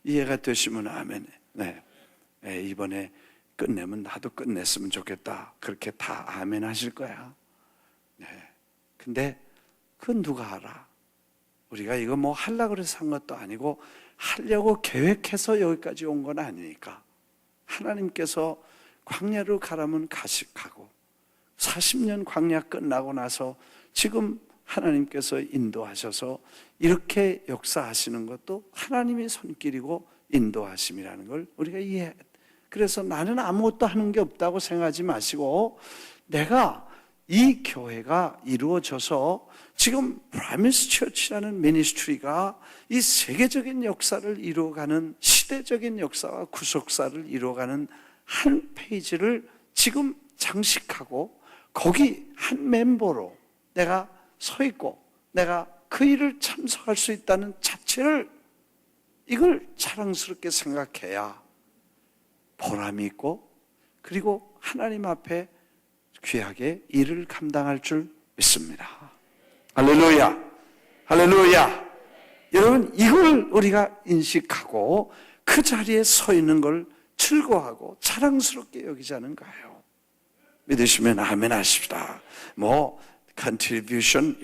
이해가 되시면 아멘. 네. 이번에 끝내면 나도 끝냈으면 좋겠다. 그렇게 다 아멘 하실 거야. 네. 근데 그건 누가 알아? 우리가 이거 하려고 그래서 한 것도 아니고 하려고 계획해서 여기까지 온 건 아니니까. 하나님께서 광야로 가라면 가고 40년 광야 끝나고 나서 지금 하나님께서 인도하셔서 이렇게 역사하시는 것도 하나님의 손길이고 인도하심이라는 걸 우리가 이해해야 돼. 그래서 나는 아무것도 하는 게 없다고 생각하지 마시고 내가 이 교회가 이루어져서 지금 프라미스 처치라는 미니스트리가 이 세계적인 역사를 이루어가는 시대적인 역사와 구속사를 이루어가는 한 페이지를 지금 장식하고 거기 한 멤버로 내가 서 있고 내가 그 일을 참석할 수 있다는 자체를 이걸 자랑스럽게 생각해야 보람이 있고 그리고 하나님 앞에 귀하게 일을 감당할 줄 믿습니다. 할렐루야. 할렐루야. 여러분 이걸 우리가 인식하고 그 자리에 서 있는 걸 즐거워하고 자랑스럽게 여기지 않은가요? 믿으시면 아멘 하십시다. 컨트리뷰션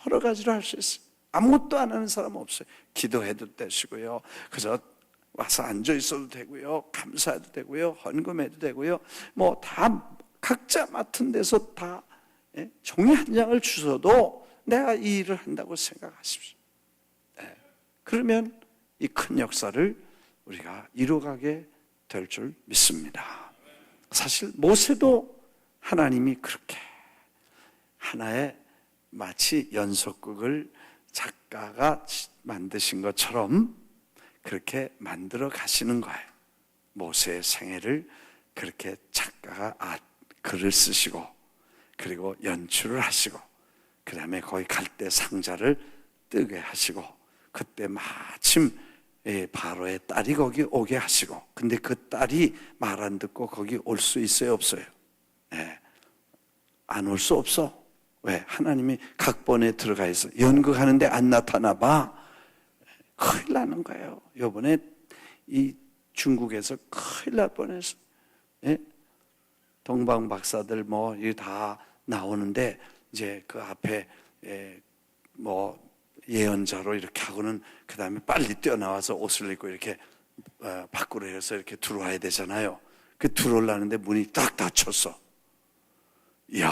여러 가지로 할 수 있어요. 아무것도 안 하는 사람 없어요. 기도해도 되시고요. 그저 와서 앉아 있어도 되고요. 감사해도 되고요. 헌금해도 되고요. 다 각자 맡은 데서 다 종이 한 장을 주셔도 내가 이 일을 한다고 생각하십시오. 그러면 이 큰 역사를 우리가 이루어가게 될 줄 믿습니다. 사실 모세도 하나님이 그렇게 하나의 마치 연속극을 작가가 만드신 것처럼 그렇게 만들어 가시는 거예요. 모세의 생애를 그렇게 작가가 글을 쓰시고 그리고 연출을 하시고 그 다음에 거기 갈 때 상자를 뜨게 하시고 그때 마침 바로의 딸이 거기 오게 하시고 근데 그 딸이 말 안 듣고 거기 올 수 있어요 없어요? 안 올 수 없어. 왜? 하나님이 각본에 들어가 있어. 연극하는데 안 나타나 봐. 큰일 나는 거예요. 요번에 이 중국에서 큰일 날 뻔했어. 동방 박사들 이게 다 나오는데 이제 그 앞에 예언자로 이렇게 하고는 그 다음에 빨리 뛰어나와서 옷을 입고 이렇게 밖으로 해서 이렇게 들어와야 되잖아요. 그 들어오려는데 문이 딱 닫혔어. 이야,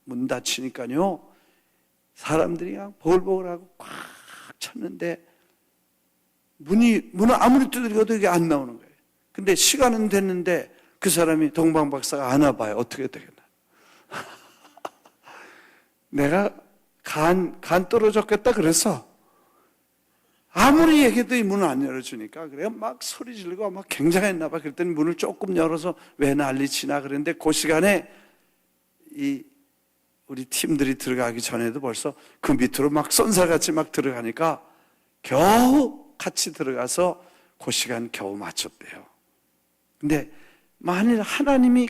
문 닫히니까요 사람들이 그냥 보글보글하고 꽉 찼는데 문을 아무리 두드려도 이게 안 나오는 거예요. 근데 시간은 됐는데 그 사람이 동방 박사가 안 와봐요. 어떻게 되겠나? 내가 간 떨어졌겠다 그래서 아무리 얘기해도 이 문을 안 열어주니까 그래요. 막 소리 지르고 막 굉장했나 봐. 그랬더니 문을 조금 열어서 왜 난리치나 그랬는데 그 시간에 우리 팀들이 들어가기 전에도 벌써 그 밑으로 막 쏜살같이 막 들어가니까 겨우 같이 들어가서 그 시간 겨우 맞췄대요. 근데 만일 하나님이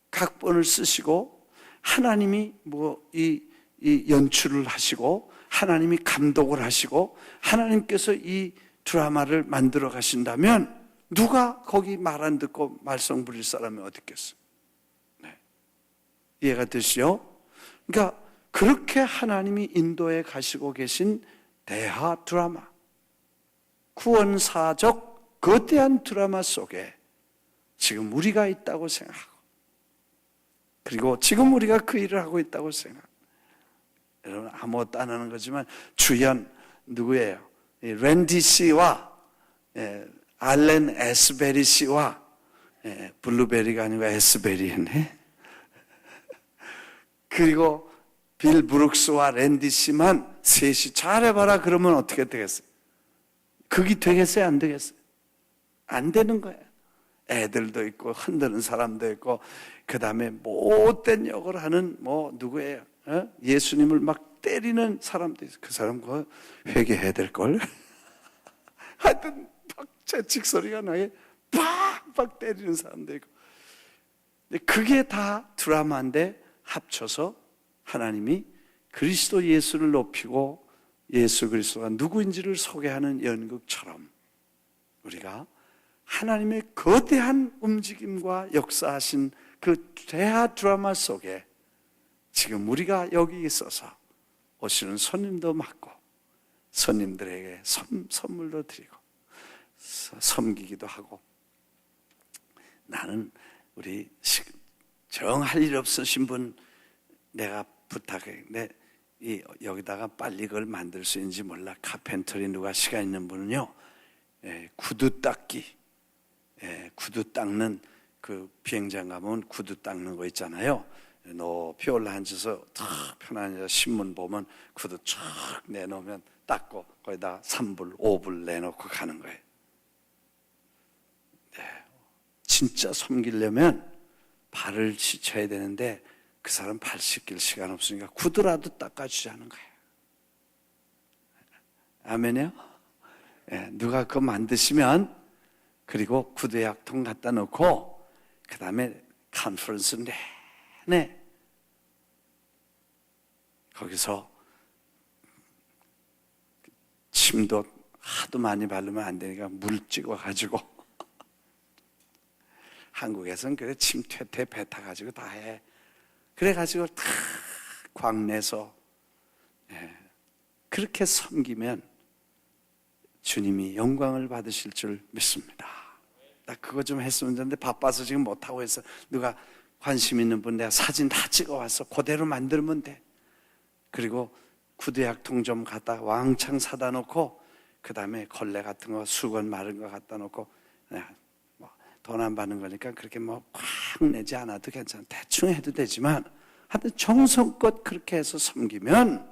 각본을 쓰시고 하나님이 이 연출을 하시고 하나님이 감독을 하시고 하나님께서 이 드라마를 만들어 가신다면 누가 거기 말 안 듣고 말썽 부릴 사람이 어디 있겠어요? 이해가 되시죠? 그러니까 그렇게 하나님이 인도에 가시고 계신 대하 드라마, 구원사적 거대한 드라마 속에 지금 우리가 있다고 생각하고 그리고 지금 우리가 그 일을 하고 있다고 생각합니다. 여러분 아무것도 안 하는 거지만 주연 누구예요? 랜디 씨와 알렌 에스베리 씨와 블루베리가 아니고 에스베리였네. 그리고 빌 브룩스와 랜디 씨만 셋이 잘해봐라 그러면 어떻게 되겠어요? 그게 되겠어요? 안 되겠어요? 안 되는 거예요. 애들도 있고 흔드는 사람도 있고 그 다음에 못된 욕을 하는 누구예요? 예수님을 막 때리는 사람도 있어요. 그 사람 그거 회개해야 될걸? 하여튼 막 채찍 소리가 나게 팍팍 때리는 사람도 있고 그게 다 드라마인데 합쳐서 하나님이 그리스도 예수를 높이고 예수 그리스도가 누구인지를 소개하는 연극처럼 우리가 하나님의 거대한 움직임과 역사하신 그 대하 드라마 속에 지금 우리가 여기 있어서 오시는 손님도 맞고 손님들에게 선물도 드리고 섬기기도 하고 나는 우리 정할 일 없으신 분 내가 부탁해. 여기다가 빨리 그걸 만들 수 있는지 몰라. 카펜터리 누가 시간 있는 분은요. 구두 닦기. 구두 닦는 그 비행장 가면 구두 닦는 거 있잖아요. 높이 올라앉아서 탁 편안해서 신문 보면 구두 쫙 내놓으면 닦고 거기다 3불, 5불 내놓고 가는 거예요. 진짜 섬기려면 발을 씻어야 되는데 그 사람 발 씻길 시간 없으니까 구두라도 닦아주자는 거예요. 아멘이요? 누가 그거 만드시면 그리고 구두약통 갖다 놓고 그 다음에 컨퍼런스 내내 거기서 침도 하도 많이 바르면 안 되니까 물 찍어가지고 한국에서는 그래 침퇴퇴 배 타가지고 다 해. 그래가지고 다 광내서 그렇게 섬기면 주님이 영광을 받으실 줄 믿습니다. 나 그거 좀 했으면 좋는데 바빠서 지금 못하고 있어. 누가 관심 있는 분 내가 사진 다 찍어와서 그대로 만들면 돼. 그리고 구두약통 좀 갖다 왕창 사다 놓고 그 다음에 걸레 같은 거 수건 마른 거 갖다 놓고 돈 안 받는 거니까 그렇게 확 내지 않아도 괜찮아. 대충 해도 되지만 하여튼 정성껏 그렇게 해서 섬기면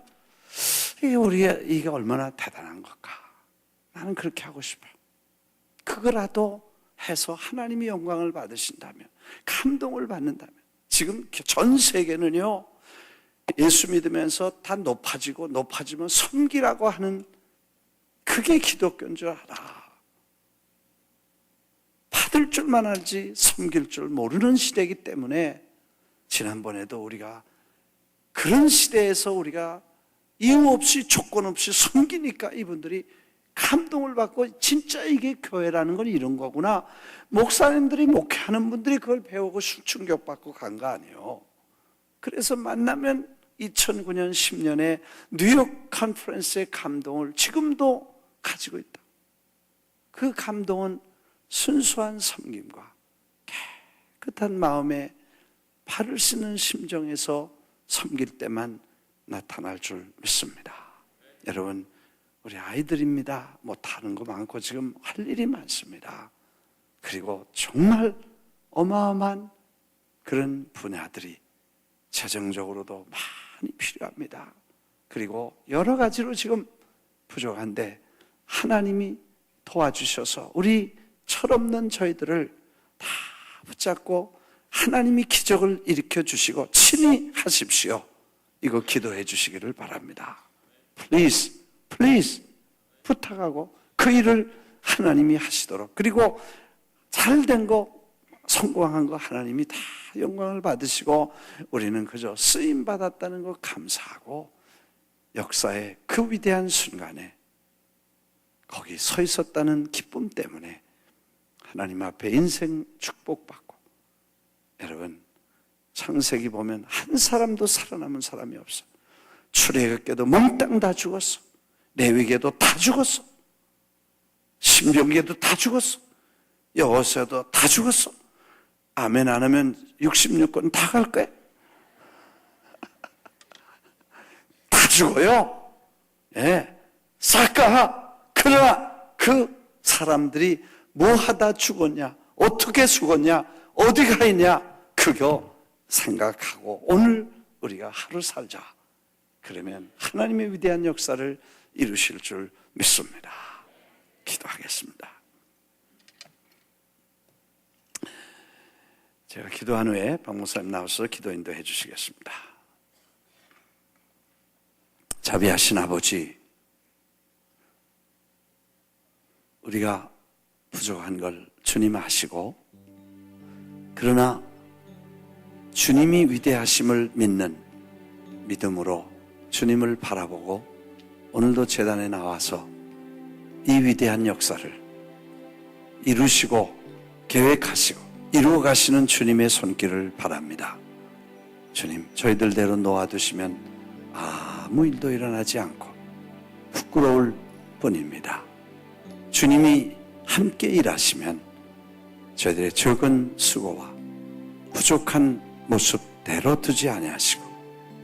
이게 얼마나 대단한 걸까. 나는 그렇게 하고 싶어요. 그거라도 해서 하나님이 영광을 받으신다면, 감동을 받는다면, 지금 전 세계는요 예수 믿으면서 다 높아지면 섬기라고 하는 그게 기독교인 줄 알아. 받을 줄만 알지 섬길 줄 모르는 시대이기 때문에 지난번에도 우리가 그런 시대에서 우리가 이유 없이 조건 없이 섬기니까 이분들이 감동을 받고 진짜 이게 교회라는 건 이런 거구나. 목사님들이 목회하는 분들이 그걸 배우고 충격받고 간 거 아니에요. 그래서 만나면 2009년 10년에 뉴욕 컨퍼런스의 감동을 지금도 가지고 있다. 그 감동은 순수한 섬김과 깨끗한 마음에 발을 씻는 심정에서 섬길 때만 나타날 줄 믿습니다. 여러분, 우리 아이들입니다. 못하는 거 많고 지금 할 일이 많습니다. 그리고 정말 어마어마한 그런 분야들이 재정적으로도 많이 필요합니다. 그리고 여러 가지로 지금 부족한데 하나님이 도와주셔서 우리 철없는 저희들을 다 붙잡고 하나님이 기적을 일으켜 주시고 친히 하십시오. 이거 기도해 주시기를 바랍니다. Please 부탁하고 그 일을 하나님이 하시도록, 그리고 잘된 거 성공한 거 하나님이 다 영광을 받으시고 우리는 그저 쓰임 받았다는 거 감사하고 역사의 그 위대한 순간에 거기 서 있었다는 기쁨 때문에 하나님 앞에 인생 축복받고, 여러분 창세기 보면 한 사람도 살아남은 사람이 없어. 출애굽께도 몽땅 다 죽었어. 레위기에도 다 죽었어. 신명기에도 다 죽었어. 여호수아도 다 죽었어. 아멘 안 하면 66권 다 갈 거야. 다 죽어요. 예, 싹가. 그러나 그 사람들이 뭐 하다 죽었냐, 어떻게 죽었냐, 어디 가 있냐, 그거 생각하고 오늘 우리가 하루 살자. 그러면 하나님의 위대한 역사를 이루실 줄 믿습니다. 기도하겠습니다. 제가 기도한 후에 박 목사님 나와서 기도 인도해 주시겠습니다. 자비하신 아버지, 우리가 부족한 걸 주님 아시고, 그러나 주님이 위대하심을 믿는 믿음으로 주님을 바라보고 오늘도 제단에 나와서 이 위대한 역사를 이루시고 계획하시고 이루어 가시는 주님의 손길을 바랍니다. 주님, 저희들대로 놓아두시면 아무 일도 일어나지 않고 부끄러울 뿐입니다. 주님이 함께 일하시면 저희들의 적은 수고와 부족한 모습 대로 두지 아니하시고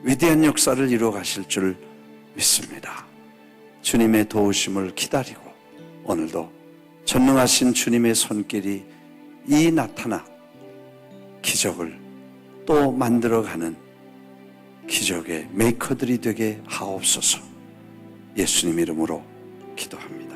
위대한 역사를 이루어 가실 줄 믿습니다. 주님의 도우심을 기다리고 오늘도 전능하신 주님의 손길이 이 나타나 기적을 또 만들어가는 기적의 메이커들이 되게 하옵소서. 예수님 이름으로 기도합니다.